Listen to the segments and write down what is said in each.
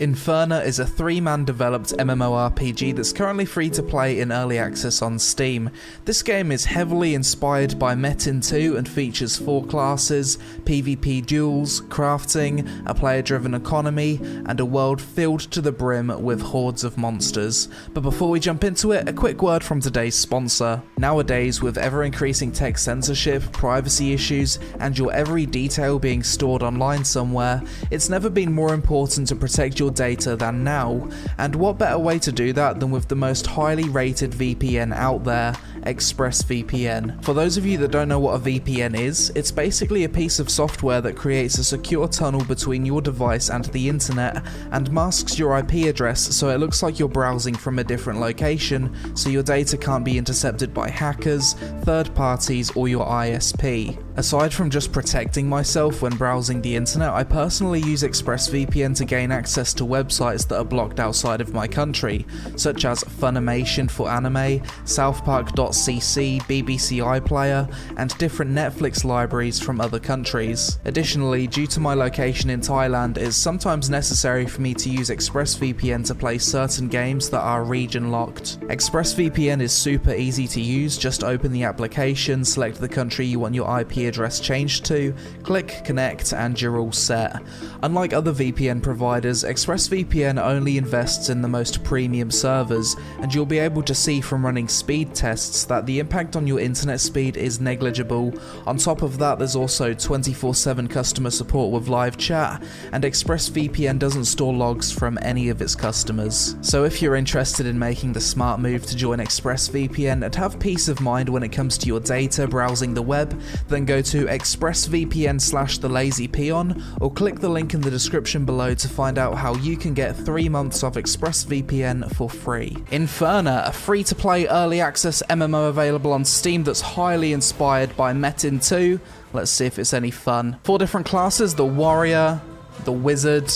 Inferna is a 3-man developed MMORPG that's currently free to play in early access on Steam. This game is heavily inspired by Metin 2 and features 4 classes, PvP duels, crafting, a player-driven economy, and a world filled to the brim with hordes of monsters. But before we jump into it, a quick word from today's sponsor. Nowadays, with ever-increasing tech censorship, privacy issues, and your every detail being stored online somewhere, it's never been more important to protect your data than now, and what better way to do that than with the most highly rated VPN out there, ExpressVPN. For those of you that don't know what a VPN is, it's basically a piece of software that creates a secure tunnel between your device and the internet and masks your IP address so it looks like you're browsing from a different location, so your data can't be intercepted by hackers, third parties, or your ISP. Aside from just protecting myself when browsing the internet, I personally use ExpressVPN to gain access to websites that are blocked outside of my country, such as Funimation for anime, SouthPark.cc, BBC iPlayer, and different Netflix libraries from other countries. Additionally, due to my location in Thailand, it's sometimes necessary for me to use ExpressVPN to play certain games that are region locked. ExpressVPN is super easy to use. Just open the application, select the country you want your IP address changed to, click connect, and you're all set. Unlike other VPN providers, ExpressVPN only invests in the most premium servers, and you'll be able to see from running speed tests that the impact on your internet speed is negligible. On top of that, there's also 24/7 customer support with live chat, and ExpressVPN doesn't store logs from any of its customers. So if you're interested in making the smart move to join ExpressVPN and have peace of mind when it comes to your data browsing the web, then go to expressvpn/TheLazyPeon or click the link in the description below to find out how you can get 3 months of ExpressVPN for free. Inferna, a free-to-play early access MMO available on Steam that's highly inspired by Metin 2. Let's see if it's any fun. 4 different classes: the warrior, the wizard,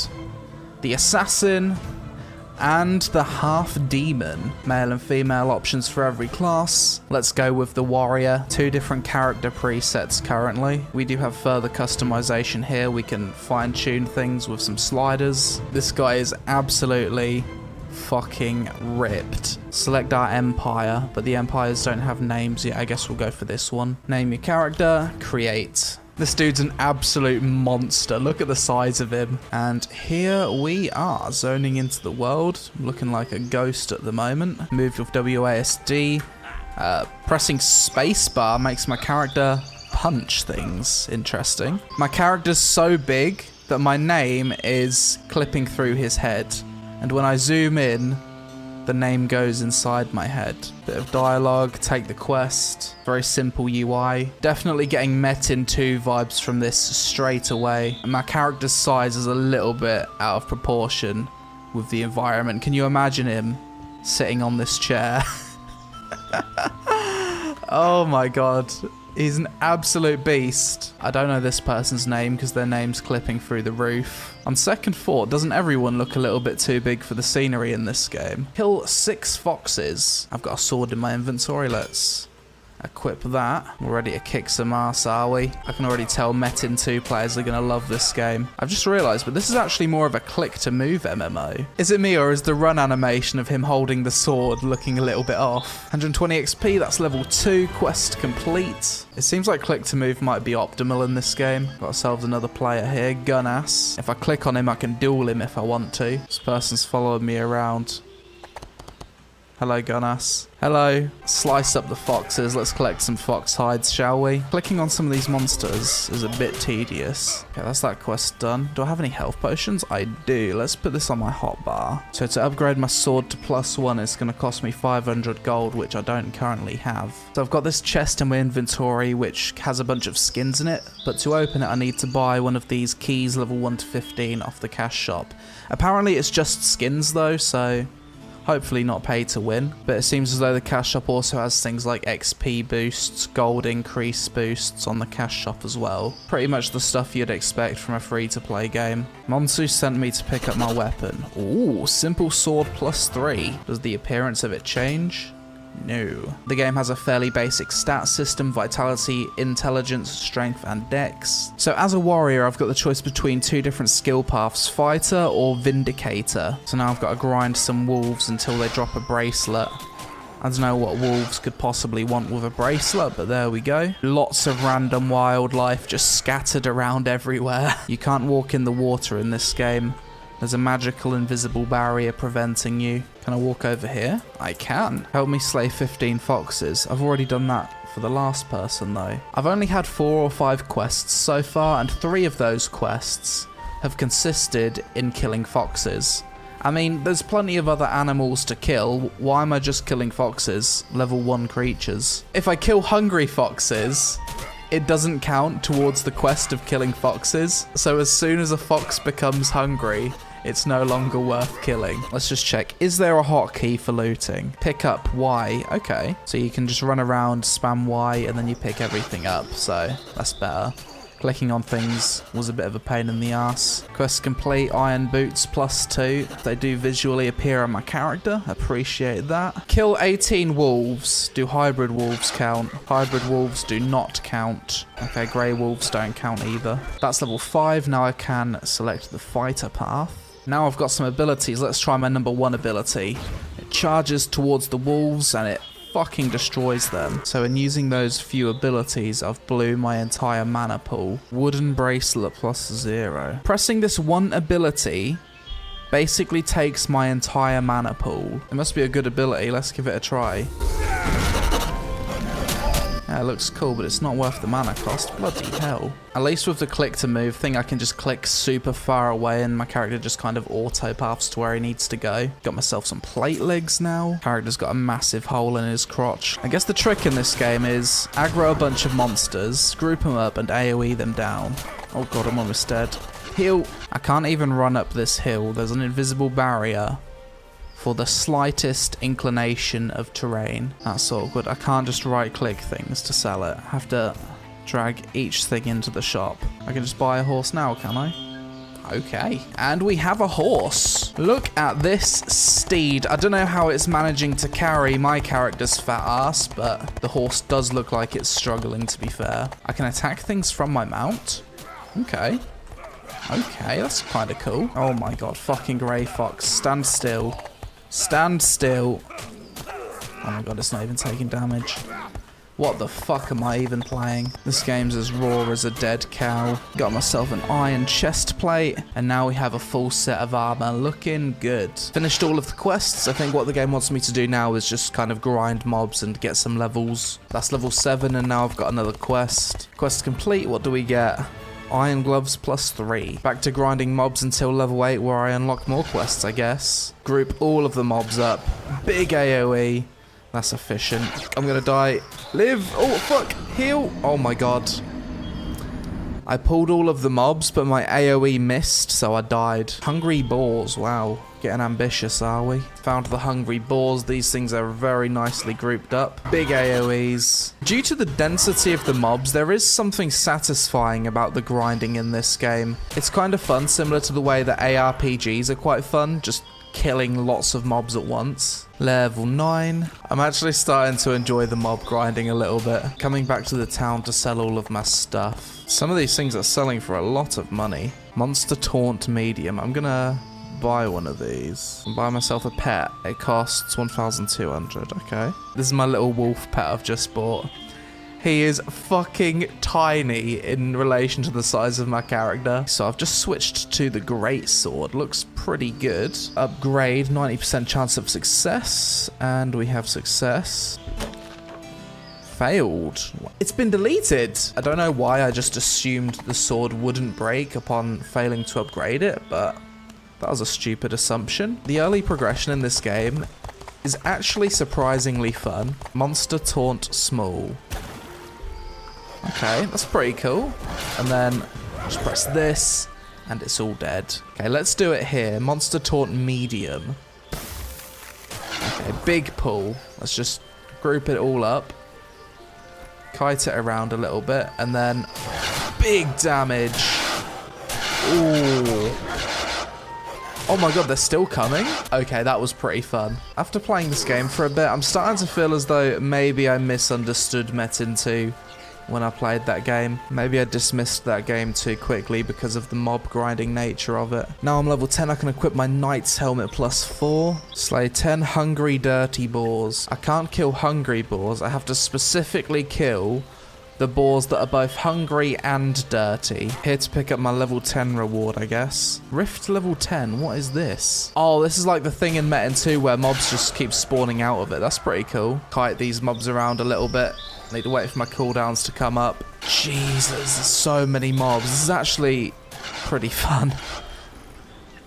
the assassin, and the half-demon. Male and female options for every class. Let's go with the warrior. 2 different character presets currently. We do have further customization here. We can fine-tune things with some sliders. This guy is absolutely fucking ripped. Select our empire, but the empires don't have names yet. I guess we'll go for this one. Name your character, create. This dude's an absolute monster. Look at the size of him. And here we are, zoning into the world. Looking like a ghost at the moment. Moved with WASD. Pressing spacebar makes my character punch things. Interesting. My character's so big that my name is clipping through his head. And when I zoom in, the name goes inside my head. Bit of dialogue, take the quest. Very simple UI. Definitely getting Metin 2 vibes from this straight away. And my character's size is a little bit out of proportion with the environment. Can you imagine him sitting on this chair? Oh my god. He's an absolute beast. I don't know this person's name because their name's clipping through the roof. On second thought, doesn't everyone look a little bit too big for the scenery in this game? Kill 6 foxes. I've got a sword in my inventory. Let's equip that. We're ready to kick some ass, are we? I can already tell Metin 2 players are going to love this game. I've just realised, but this is actually more of a click to move MMO. Is it me, or is the run animation of him holding the sword looking a little bit off? 120 XP, that's level 2, quest complete. It seems like click to move might be optimal in this game. Got ourselves another player here, Gunass. If I click on him, I can duel him if I want to. This person's following me around. Hello, Gunass. Hello. Slice up the foxes. Let's collect some fox hides, shall we? Clicking on some of these monsters is a bit tedious. Okay, that's that quest done. Do I have any health potions? I do. Let's put this on my hotbar. So to upgrade my sword to +1, it's going to cost me 500 gold, which I don't currently have. So I've got this chest in my inventory, which has a bunch of skins in it. But to open it, I need to buy one of these keys, level 1 to 15, off the cash shop. Apparently, it's just skins, though, so hopefully not pay to win, but it seems as though the cash shop also has things like XP boosts, gold increase boosts on the cash shop as well. Pretty much the stuff you'd expect from a free-to-play game. Monsu sent me to pick up my weapon. Ooh, simple sword +3. Does the appearance of it change? No. The game has a fairly basic stat system: vitality, intelligence, strength, and dex. So as a warrior, I've got the choice between two different skill paths: fighter or vindicator. So now I've got to grind some wolves until they drop a bracelet. I don't know what wolves could possibly want with a bracelet, but there we go. Lots of random wildlife just scattered around everywhere. You can't walk in the water in this game. There's a magical invisible barrier preventing you. Can I walk over here? I can. Help me slay 15 foxes. I've already done that for the last person though. I've only had 4 or 5 quests so far, and 3 of those quests have consisted in killing foxes. I mean, there's plenty of other animals to kill. Why am I just killing foxes? Level 1 creatures. If I kill hungry foxes, it doesn't count towards the quest of killing foxes. So as soon as a fox becomes hungry, it's no longer worth killing. Let's just check. Is there a hotkey for looting? Pick up Y. Okay. So you can just run around, spam Y, and then you pick everything up. So that's better. Clicking on things was a bit of a pain in the ass. Quest complete, iron boots +2. They do visually appear on my character. Appreciate that. Kill 18 wolves. Do hybrid wolves count? Hybrid wolves do not count. Okay, grey wolves don't count either. That's level 5. Now I can select the fighter path. Now I've got some abilities. Let's try my number 1 ability. It charges towards the wolves and it fucking destroys them. So in using those few abilities, I've blew my entire mana pool. Wooden bracelet +0. Pressing this one ability basically takes my entire mana pool. It must be a good ability. Let's give it a try. Yeah, it looks cool, but it's not worth the mana cost. Bloody hell. At least with the click to move thing, I can just click super far away and my character just kind of auto paths to where he needs to go. Got myself some plate legs now. Character's got a massive hole in his crotch. I guess the trick in this game is aggro a bunch of monsters, group them up, and AoE them down. Oh god, I'm almost dead. Heal. I can't even run up this hill. There's an invisible barrier for the slightest inclination of terrain. That's awkward. I can't just right click things to sell it. I have to drag each thing into the shop. I can just buy a horse now, can I? Okay. And we have a horse. Look at this steed. I don't know how it's managing to carry my character's fat ass, but the horse does look like it's struggling, to be fair. I can attack things from my mount. Okay. Okay, that's kind of cool. Oh my god, fucking grey fox. Stand still. Stand still. Oh my god, it's not even taking damage. What the fuck am I even playing? This game's as raw as a dead cow. Got myself an iron chest plate, and now we have a full set of armor. Looking good. Finished all of the quests. I think what the game wants me to do now is just kind of grind mobs and get some levels. That's level 7, and now I've got another quest. Quest complete. What do we get? Iron gloves +3. Back to grinding mobs until level 8 where I unlock more quests, I guess. Group all of the mobs up. Big AoE. That's efficient. I'm gonna die. Live! Oh, fuck! Heal! Oh my god. I pulled all of the mobs, but my AoE missed, so I died. Hungry boars. Wow. Getting ambitious, are we? Found the hungry boars. These things are very nicely grouped up. Big AoEs. Due to the density of the mobs, there is something satisfying about the grinding in this game. It's kind of fun, similar to the way that ARPGs are quite fun, just killing lots of mobs at once. Level 9. I'm actually starting to enjoy the mob grinding a little bit. Coming back to the town to sell all of my stuff. Some of these things are selling for a lot of money. Monster Taunt Medium. I'm gonna buy one of these and buy myself a pet. It costs 1,200. Okay. This is my little wolf pet I've just bought. He is fucking tiny in relation to the size of my character. So I've just switched to the great sword. Looks pretty good. Upgrade, 90% chance of success. And we have success. Failed. It's been deleted. I don't know why I just assumed the sword wouldn't break upon failing to upgrade it, but that was a stupid assumption. The early progression in this game is actually surprisingly fun. Monster Taunt Small. Okay, that's pretty cool. And then just press this and it's all dead. Okay, let's do it here. Monster Taunt Medium. Okay, big pull. Let's just group it all up. Kite it around a little bit and then big damage. Ooh. Oh my god, they're still coming? Okay, that was pretty fun. After playing this game for a bit, I'm starting to feel as though maybe I misunderstood Metin 2 when I played that game. Maybe I dismissed that game too quickly because of the mob grinding nature of it. Now I'm level 10, I can equip my Knight's Helmet +4. Slay 10 hungry dirty boars. I can't kill hungry boars, I have to specifically kill the boars that are both hungry and dirty. Here to pick up my level 10 reward, I guess. Rift level 10, what is this? Oh, this is like the thing in Metin 2 where mobs just keep spawning out of it. That's pretty cool. Kite these mobs around a little bit. Need to wait for my cooldowns to come up. Jesus, there's so many mobs. This is actually pretty fun.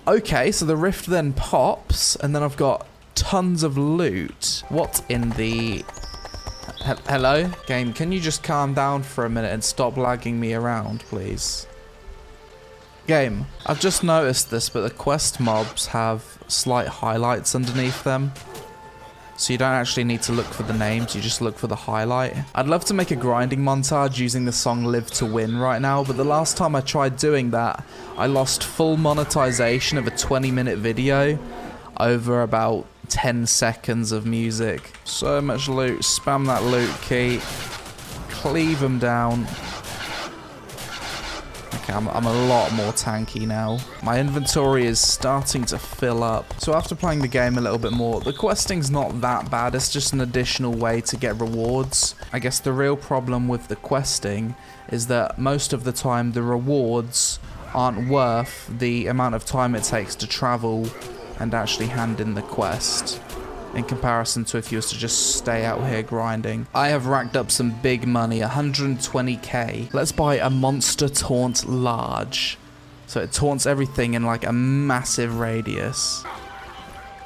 Okay, so the rift then pops, and then I've got tons of loot. What in the... Hello? Game, can you just calm down for a minute and stop lagging me around, please? Game, I've just noticed this, but the quest mobs have slight highlights underneath them. So you don't actually need to look for the names, you just look for the highlight. I'd love to make a grinding montage using the song Live to Win right now, but the last time I tried doing that, I lost full monetization of a 20-minute video over about 10 seconds of music. So much loot, spam that loot key, cleave them down. Okay, I'm a lot more tanky now. My inventory is starting to fill up. So after playing the game a little bit more, the questing's not that bad, it's just an additional way to get rewards. I guess the real problem with the questing is that most of the time the rewards aren't worth the amount of time it takes to travel and actually hand in the quest, in comparison to if you was to just stay out here grinding. I have racked up some big money, 120k. Let's buy a monster taunt large. So it taunts everything in like a massive radius.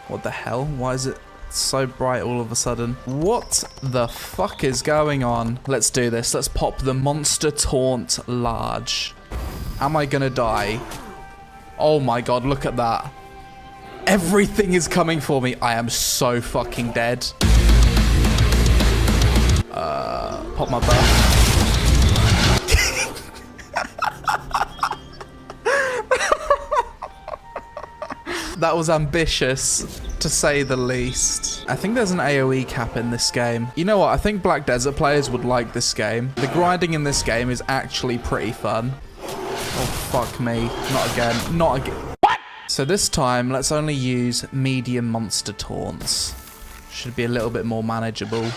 What the hell? Why is it so bright all of a sudden? What the fuck is going on? Let's do this. Let's pop the monster taunt large. Am I gonna die? Oh my god, look at that. Everything is coming for me. I am so fucking dead. Pop my butt. That was ambitious, to say the least. I think there's an AoE cap in this game. You know what? I think Black Desert players would like this game. The grinding in this game is actually pretty fun. Oh, fuck me. Not again. Not again. So this time, let's only use medium monster taunts. Should be a little bit more manageable.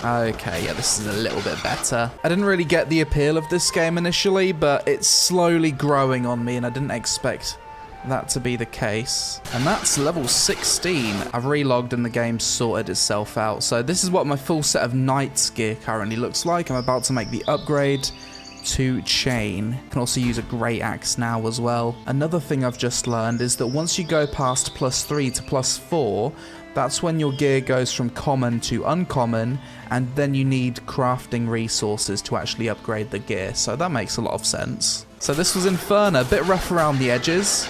Okay, yeah, this is a little bit better. I didn't really get the appeal of this game initially, but it's slowly growing on me, and I didn't expect that to be the case. And that's level 16. I've relogged and the game sorted itself out. So this is what my full set of Knight's gear currently looks like. I'm about to make the upgrade to chain. Can also use a great axe now as well. Another thing I've just learned is that once you go past +3 to +4, that's when your gear goes from common to uncommon, and then you need crafting resources to actually upgrade the gear. So that makes a lot of sense. So this was Inferna, a bit rough around the edges,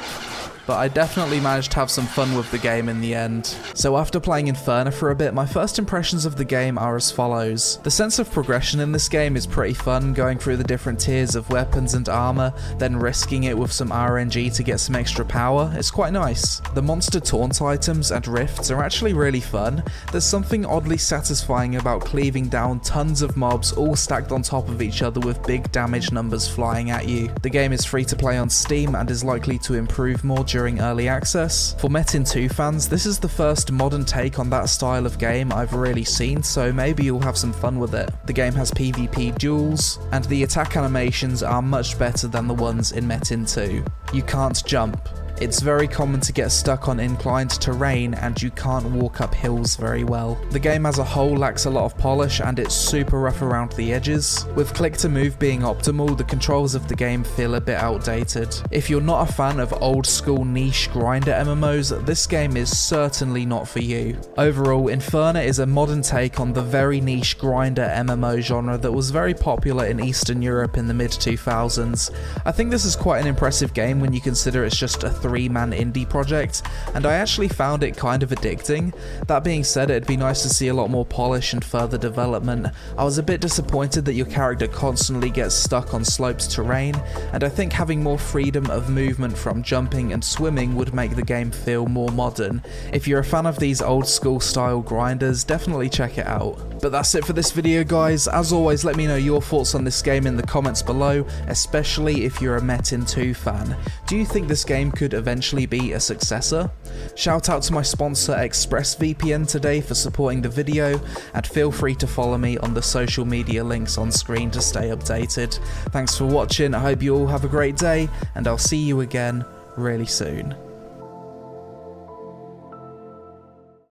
but I definitely managed to have some fun with the game in the end. So after playing Inferna for a bit, my first impressions of the game are as follows. The sense of progression in this game is pretty fun, going through the different tiers of weapons and armor, then risking it with some RNG to get some extra power. It's quite nice. The monster taunt items and rifts are actually really fun. There's something oddly satisfying about cleaving down tons of mobs all stacked on top of each other with big damage numbers flying at you. The game is free to play on Steam and is likely to improve more during early access. For Metin 2 fans, this is the first modern take on that style of game I've really seen, so maybe you'll have some fun with it. The game has PvP duels, and the attack animations are much better than the ones in Metin 2. You can't jump. It's very common to get stuck on inclined terrain, and you can't walk up hills very well. The game as a whole lacks a lot of polish, and it's super rough around the edges. With click to move being optimal, the controls of the game feel a bit outdated. If you're not a fan of old school niche grinder MMOs, this game is certainly not for you. Overall, Inferna is a modern take on the very niche grinder MMO genre that was very popular in Eastern Europe in the mid-2000s. I think this is quite an impressive game when you consider it's just a 3-man indie project, and I actually found it kind of addicting. That being said, it'd be nice to see a lot more polish and further development. I was a bit disappointed that your character constantly gets stuck on sloped terrain, and I think having more freedom of movement from jumping and swimming would make the game feel more modern. If you're a fan of these old school style grinders, definitely check it out. But that's it for this video, guys. As always, let me know your thoughts on this game in the comments below, especially if you're a Metin 2 fan. Do you think this game could eventually be a successor? Shout out to my sponsor ExpressVPN today for supporting the video, and feel free to follow me on the social media links on screen to stay updated. Thanks for watching, I hope you all have a great day, and I'll see you again really soon.